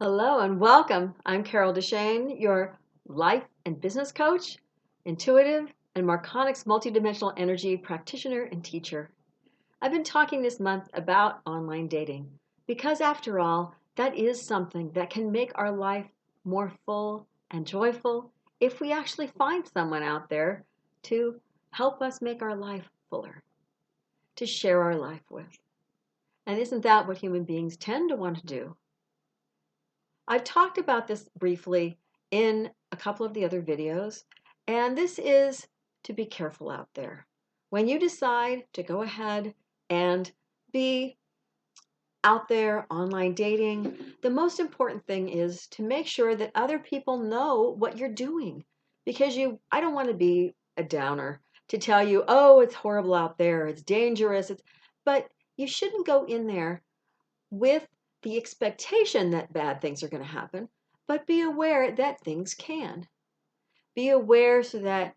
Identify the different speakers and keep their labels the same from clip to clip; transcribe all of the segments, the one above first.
Speaker 1: Hello and welcome. I'm Carol DeChaine, your life and business coach, intuitive, and Marconics multidimensional energy practitioner and teacher. I've been talking this month about online dating because, after all, that is something that can make our life more full and joyful if we actually find someone out there to help us make our life fuller, to share our life with. And isn't that what human beings tend to want to do? I've talked about this briefly in a couple of the other videos, and this is to be careful out there. When you decide to go ahead and be out there online dating, the most important thing is to make sure that other people know what you're doing. Because I don't want to be a downer to tell you, oh, it's horrible out there, it's dangerous, but you shouldn't go in there with the expectation that bad things are going to happen, but be aware that things can. Be aware so that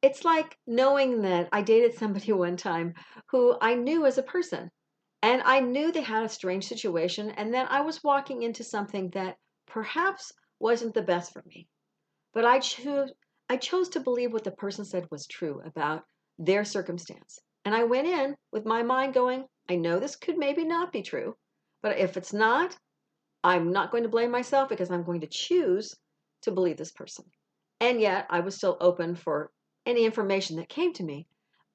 Speaker 1: it's like knowing that I dated somebody one time who I knew as a person, and I knew they had a strange situation, and then I was walking into something that perhaps wasn't the best for me. But I chose to believe what the person said was true about their circumstance. And I went in with my mind going, I know this could maybe not be true, but if it's not, I'm not going to blame myself because I'm going to choose to believe this person. And yet I was still open for any information that came to me.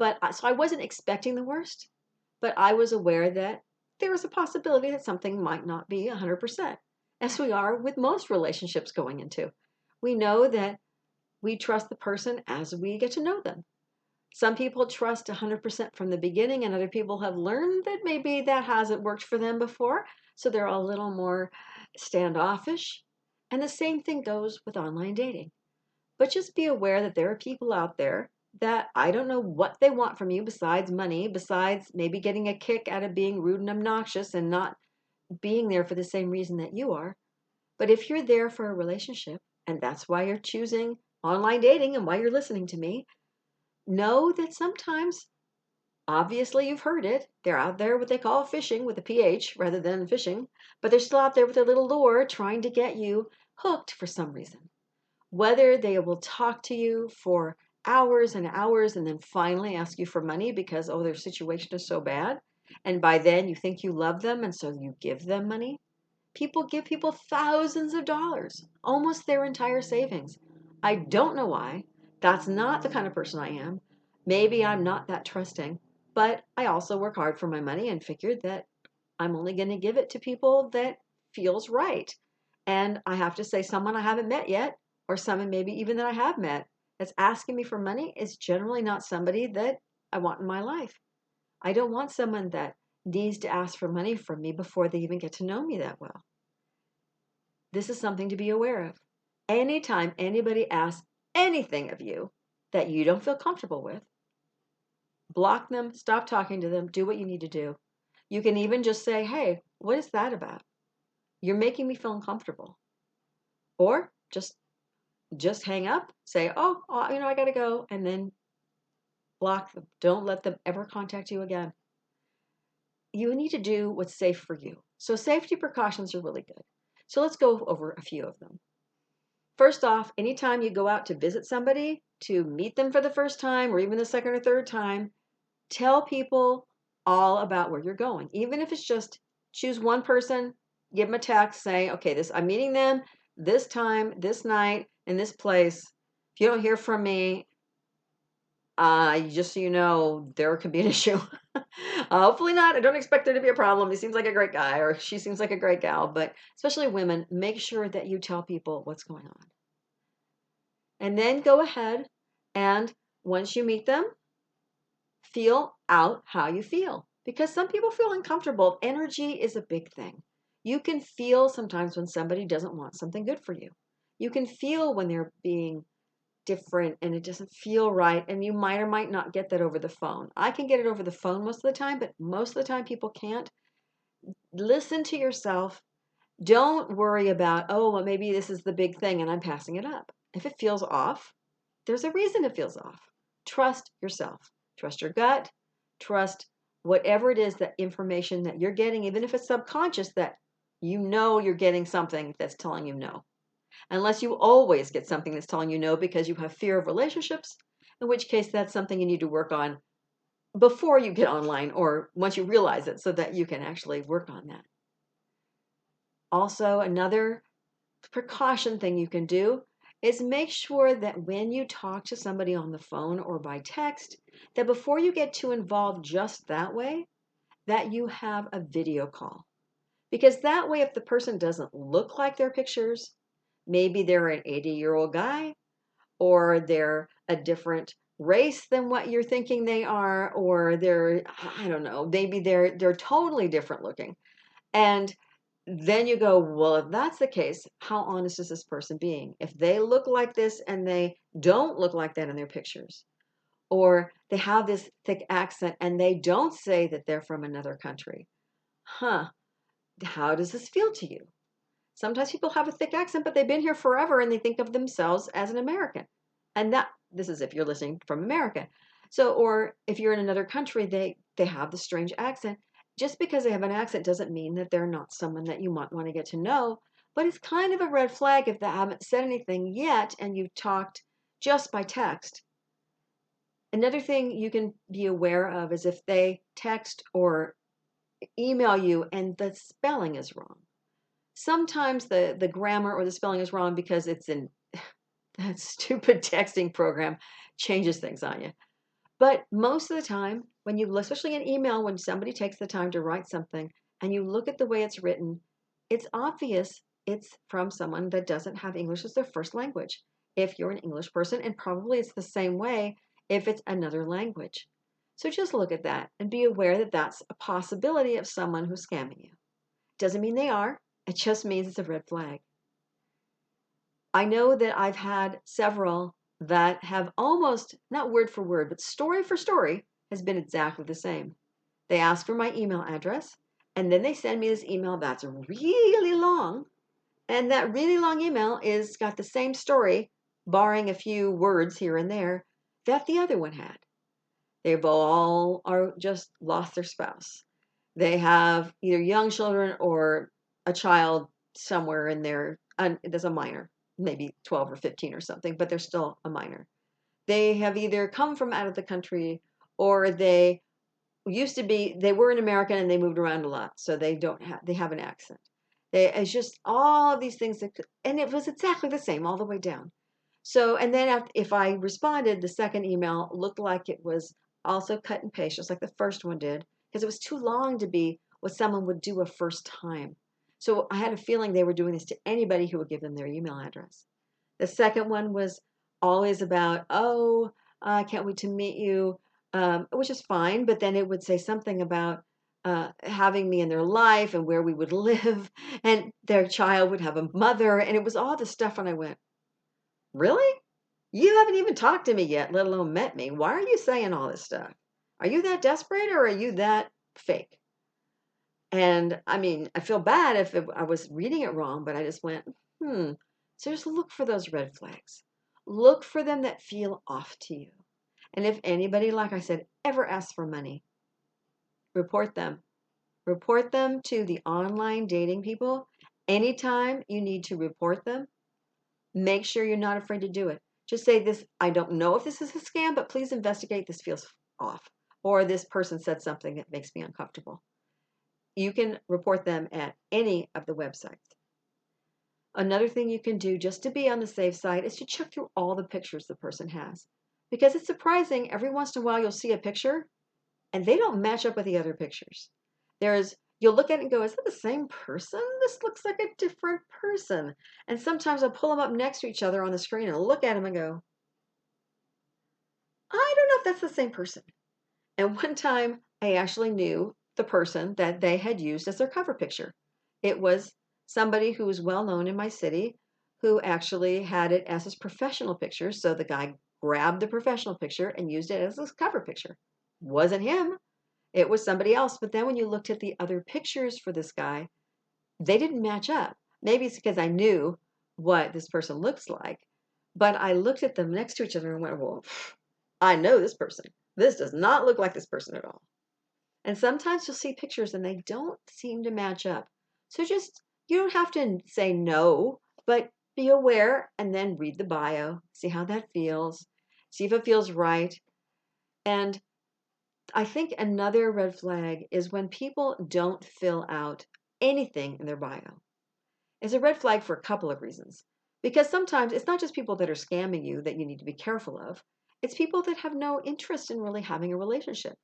Speaker 1: So I wasn't expecting the worst, but I was aware that there was a possibility that something might not be 100%, as we are with most relationships going into. We know that we trust the person as we get to know them. Some people trust 100% from the beginning, and other people have learned that maybe that hasn't worked for them before, so they're a little more standoffish. And the same thing goes with online dating. But just be aware that there are people out there that I don't know what they want from you besides money, besides maybe getting a kick out of being rude and obnoxious and not being there for the same reason that you are. But if you're there for a relationship, and that's why you're choosing online dating and why you're listening to me, know that sometimes, obviously you've heard it, they're out there what they call fishing with a PH rather than fishing, but they're still out there with their little lure trying to get you hooked for some reason. Whether they will talk to you for hours and hours and then finally ask you for money because, oh, their situation is so bad. And by then you think you love them and so you give them money. People give people thousands of dollars, almost their entire savings. I don't know why. That's not the kind of person I am. Maybe I'm not that trusting, but I also work hard for my money and figured that I'm only going to give it to people that feels right. And I have to say, someone I haven't met yet, or someone maybe even that I have met, that's asking me for money is generally not somebody that I want in my life. I don't want someone that needs to ask for money from me before they even get to know me that well. This is something to be aware of. Anytime anybody asks anything of you that you don't feel comfortable with, block them, stop talking to them, do what you need to do. You can even just say, hey, what is that about? You're making me feel uncomfortable. Or just hang up, say, oh, I got to go, and then block them. Don't let them ever contact you again. You need to do what's safe for you. So safety precautions are really good. So let's go over a few of them. First off, anytime you go out to visit somebody, to meet them for the first time or even the second or third time, tell people all about where you're going. Even if it's just choose one person, give them a text, say, okay, I'm meeting them this time, this night, in this place. If you don't hear from me, just so you know, there could be an issue. Hopefully not. I don't expect there to be a problem. He seems like a great guy or she seems like a great gal, but especially women, make sure that you tell people what's going on. And then go ahead and once you meet them, feel out how you feel. Because some people feel uncomfortable. Energy is a big thing. You can feel sometimes when somebody doesn't want something good for you. You can feel when they're being different and it doesn't feel right, and you might or might not get that over the phone. I can get it over the phone most of the time, but most of the time people can't. Listen to yourself. Don't worry about, oh, well, maybe this is the big thing and I'm passing it up. If it feels off, there's a reason it feels off. Trust yourself. Trust your gut. Trust whatever it is, that information that you're getting, even if it's subconscious, that You know you're getting something that's telling you no. Unless you always get something that's telling you no because you have fear of relationships, in which case that's something you need to work on before you get online or once you realize it so that you can actually work on that. Also, another precaution thing you can do is make sure that when you talk to somebody on the phone or by text, that before you get too involved just that way, that you have a video call. Because that way, if the person doesn't look like their pictures, maybe they're an 80-year-old guy, or they're a different race than what you're thinking they are, or they're, I don't know, maybe they're totally different looking. And then you go, well, if that's the case, how honest is this person being? If they look like this and they don't look like that in their pictures, or they have this thick accent and they don't say that they're from another country, huh? How does this feel to you? Sometimes people have a thick accent, but they've been here forever and they think of themselves as an American. And this is if you're listening from America. So, or if you're in another country, they have the strange accent. Just because they have an accent doesn't mean that they're not someone that you might want to get to know. But it's kind of a red flag if they haven't said anything yet and you've talked just by text. Another thing you can be aware of is if they text or email you and the spelling is wrong. Sometimes the grammar or the spelling is wrong because it's in that stupid texting program changes things on you. But most of the time, when you, especially in email, when somebody takes the time to write something and you look at the way it's written, it's obvious it's from someone that doesn't have English as their first language. If you're an English person, and probably it's the same way if it's another language. So just look at that and be aware that that's a possibility of someone who's scamming you. Doesn't mean they are. It just means it's a red flag. I know that I've had several that have almost, not word for word, but story for story has been exactly the same. They ask for my email address, and then they send me this email that's really long. And that really long email is got the same story, barring a few words here and there, that the other one had. They've all are just lost their spouse. They have either young children or a child somewhere in there. There's a minor, maybe 12 or 15 or something, but they're still a minor. They have either come from out of the country or they they were an American and they moved around a lot. So they have an accent. It's just all of these things and it was exactly the same all the way down. So, and then if I responded, the second email looked like it was also cut and paste, just like the first one did, because it was too long to be what someone would do a first time. So I had a feeling they were doing this to anybody who would give them their email address. The second one was always about, oh, I can't wait to meet you, which is fine, but then it would say something about having me in their life and where we would live, and their child would have a mother, and it was all this stuff, and I went, really? You haven't even talked to me yet, let alone met me. Why are you saying all this stuff? Are you that desperate or are you that fake? And I mean, I feel bad if I was reading it wrong, but I just went, So just look for those red flags. Look for them that feel off to you. And if anybody, like I said, ever asks for money, report them. Report them to the online dating people. Anytime you need to report them, make sure you're not afraid to do it. Just say this, I don't know if this is a scam, but please investigate. This feels off. Or this person said something that makes me uncomfortable. You can report them at any of the websites. Another thing you can do just to be on the safe side is to check through all the pictures the person has. Because it's surprising, every once in a while you'll see a picture and they don't match up with the other pictures. You'll look at it and go, is that the same person? This looks like a different person. And sometimes I'll pull them up next to each other on the screen and look at them and go, I don't know if that's the same person. And one time I actually knew the person that they had used as their cover picture. It was somebody who was well known in my city who actually had it as his professional picture. So the guy grabbed the professional picture and used it as his cover picture. Wasn't him. It was somebody else. But then when you looked at the other pictures for this guy, they didn't match up. Maybe it's because I knew what this person looks like. But I looked at them next to each other and went, well, I know this person. This does not look like this person at all. And sometimes you'll see pictures and they don't seem to match up. So just You don't have to say no, but be aware and then read the bio, see how that feels, see if it feels right. And I think another red flag is when people don't fill out anything in their bio. It's a red flag for a couple of reasons. Because sometimes it's not just people that are scamming you that you need to be careful of, it's people that have no interest in really having a relationship.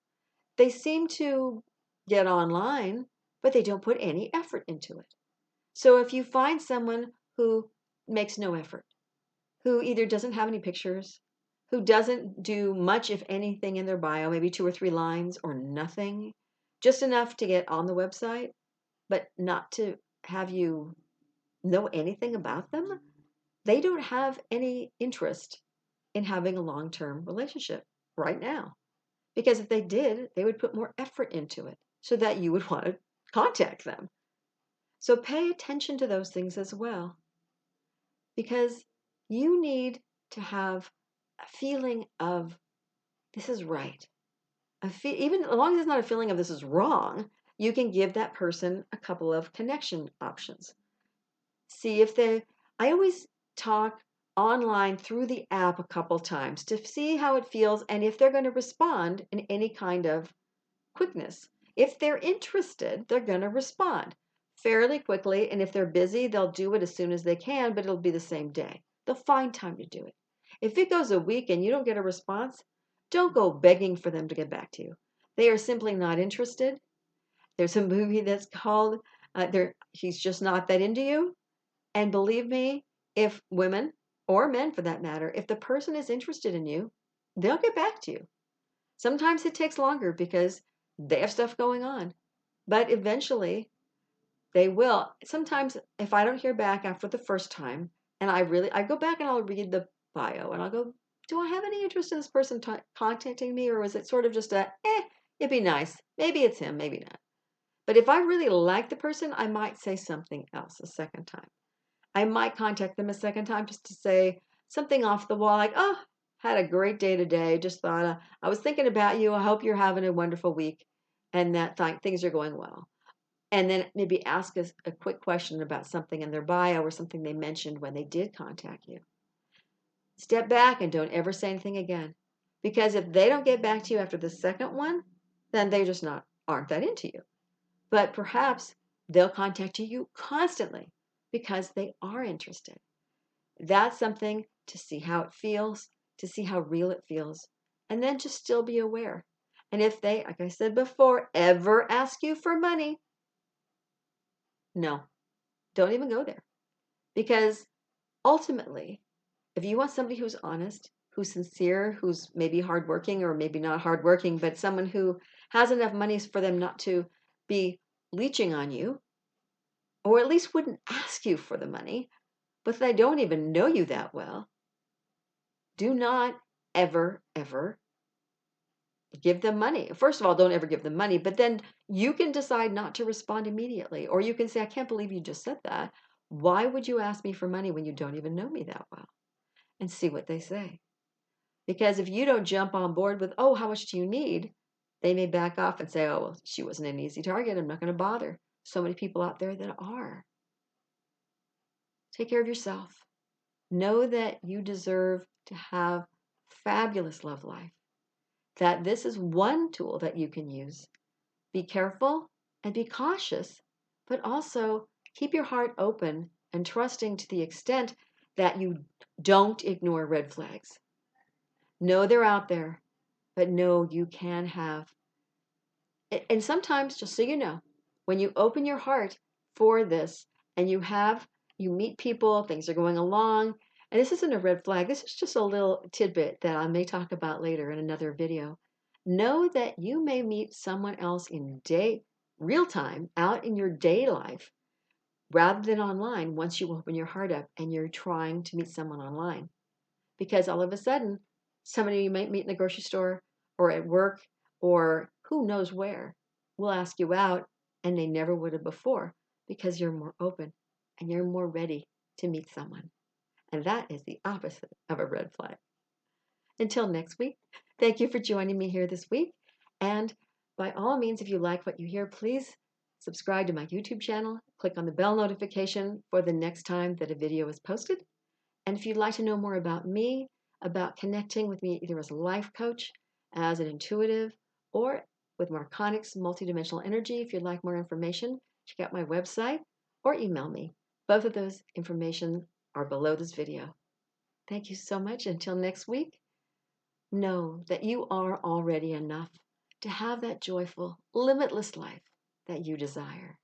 Speaker 1: They seem to get online, but they don't put any effort into it. So if you find someone who makes no effort, who either doesn't have any pictures, who doesn't do much, if anything, in their bio, maybe 2 or 3 lines or nothing, just enough to get on the website, but not to have you know anything about them, they don't have any interest in having a long term relationship right now. Because if they did, they would put more effort into it so that you would want to contact them. So pay attention to those things as well, because you need to have a feeling of this is right. Even as long as it's not a feeling of this is wrong, you can give that person a couple of connection options. See if they, I always talk online through the app a couple times to see how it feels and if they're going to respond in any kind of quickness. If they're interested, they're going to respond fairly quickly. And if they're busy, they'll do it as soon as they can, but it'll be the same day. They'll find time to do it. If it goes a week and you don't get a response, don't go begging for them to get back to you. They are simply not interested. There's a movie that's called He's Just Not That Into You. And believe me, if women or men for that matter, if the person is interested in you, they'll get back to you. Sometimes it takes longer because they have stuff going on, but eventually they will. Sometimes if I don't hear back after the first time, and I go back and I'll read the bio and I'll go, do I have any interest in this person contacting me, or is it sort of just it'd be nice. Maybe it's him, maybe not. But if I really like the person, I might say something else a second time. I might contact them a second time just to say something off the wall, like, oh, had a great day today. Just thought, I was thinking about you. I hope you're having a wonderful week and that things are going well. And then maybe ask us a quick question about something in their bio or something they mentioned when they did contact you. Step back and don't ever say anything again. Because if they don't get back to you after the second one, then they just aren't that into you. But perhaps they'll contact you constantly because they are interested. That's something to see how it feels, to see how real it feels, and then just still be aware. And if they, like I said before, ever ask you for money, no, don't even go there. Because ultimately, if you want somebody who's honest, who's sincere, who's maybe hardworking or maybe not hardworking, but someone who has enough money for them not to be leeching on you, or at least wouldn't ask you for the money, but they don't even know you that well, do not ever, ever give them money. First of all, don't ever give them money, but then you can decide not to respond immediately. Or you can say, I can't believe you just said that. Why would you ask me for money when you don't even know me that well? And see what they say. Because if you don't jump on board with, oh, how much do you need? They may back off and say, oh, well, she wasn't an easy target. I'm not going to bother. So many people out there that are. Take care of yourself. Know that you deserve to have fabulous love life. That this is one tool that you can use. Be careful and be cautious, but also keep your heart open and trusting to the extent that you don't ignore red flags. Know they're out there, but know you can have. And sometimes, just so you know, when you open your heart for this and you meet people, things are going along, and this isn't a red flag, this is just a little tidbit that I may talk about later in another video. Know that you may meet someone else in real time, out in your day life, rather than online once you open your heart up and you're trying to meet someone online. Because all of a sudden, somebody you might meet in the grocery store or at work or who knows where will ask you out, and they never would have before because you're more open and you're more ready to meet someone. And that is the opposite of a red flag. Until next week, thank you for joining me here this week. And by all means, if you like what you hear, please subscribe to my YouTube channel, click on the bell notification for the next time that a video is posted. And if you'd like to know more about me, about connecting with me either as a life coach, as an intuitive, or with Marconics Multidimensional Energy, if you'd like more information, check out my website or email me. Both of those information are below this video. Thank you so much. Until next week, know that you are already enough to have that joyful, limitless life that you desire.